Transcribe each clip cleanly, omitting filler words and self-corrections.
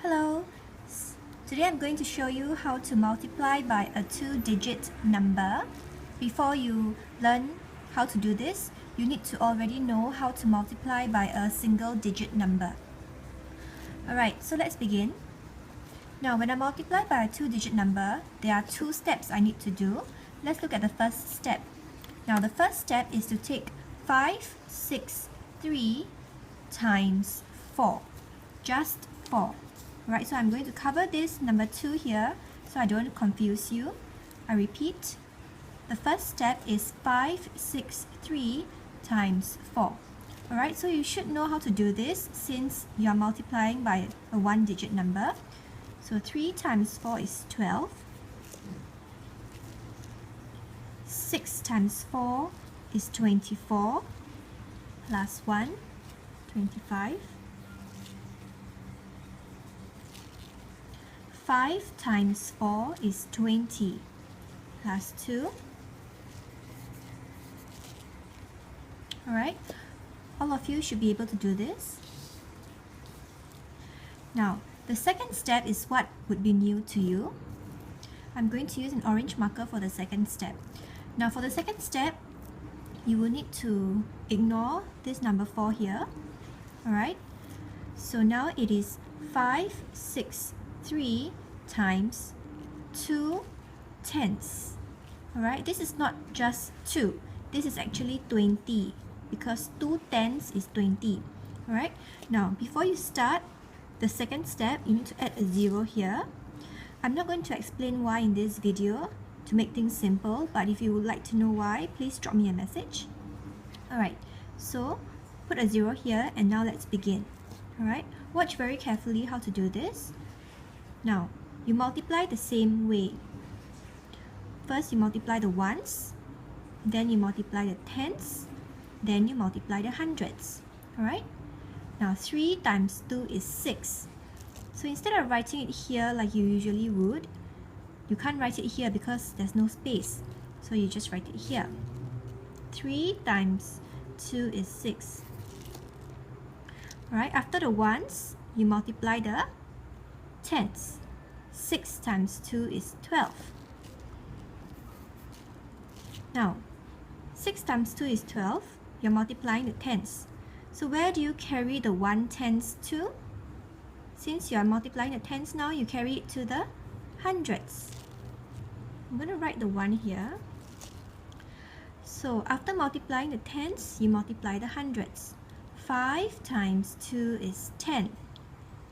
Hello! Today I'm going to show you how to multiply by a two-digit number. Before you learn how to do this, you need to already know how to multiply by a single-digit number. Alright, so let's begin. Now, when I multiply by a two-digit number, there are two steps I need to do. Let's look at the first step. Now, the first step is to take 563 times 4. Just 4. Right, so I'm going to cover this number 2 here so I don't confuse you. I repeat, the first step is 563 times 4. Alright, so you should know how to do this since you are multiplying by a one-digit number. So 3 times 4 is 12. 6 times 4 is 24 plus 1, 25. 5 times 4 is 20 plus 2. Alright, all of you should be able to do this. Now, the second step is what would be new to you. I'm going to use an orange marker for the second step. Now, for the second step, you will need to ignore this number 4 here. Alright, so now it is 563 times 2 tenths. Alright, this is not just 2. This is actually 20 because 2 tenths is 20. Alright, now before you start the second step, you need to add a 0 here. I'm not going to explain why in this video to make things simple, but if you would like to know why, please drop me a message. Alright, so put a 0 here and now let's begin. Alright, watch very carefully how to do this. Now, you multiply the same way. First, you multiply the ones, then you multiply the tenths, then you multiply the hundreds. Alright? Now, 3 times 2 is 6. So instead of writing it here like you usually would, you can't write it here because there's no space. So you just write it here. 3 times 2 is 6. Alright, after the ones, you multiply the tenths. 6 times 2 is 12. Now, 6 times 2 is 12. You're multiplying the tenths. So where do you carry the 1/10 to? Since you are multiplying the tenths now, you carry it to the hundreds. I'm going to write the 1 here. So after multiplying the tenths, you multiply the hundreds. 5 times 2 is 10.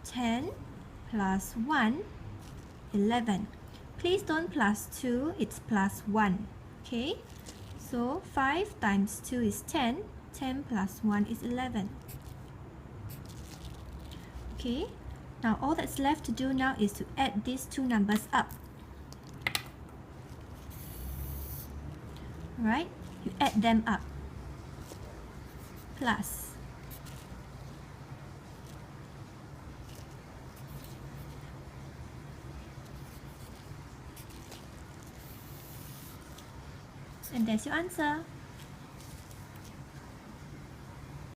10 plus 1, 11. Please don't plus 2, it's plus 1. Okay? So 5 times 2 is 10. 10 plus 1 is 11. Okay? Now all that's left to do now is to add these two numbers up. Alright? You add them up. Plus. And there's your answer.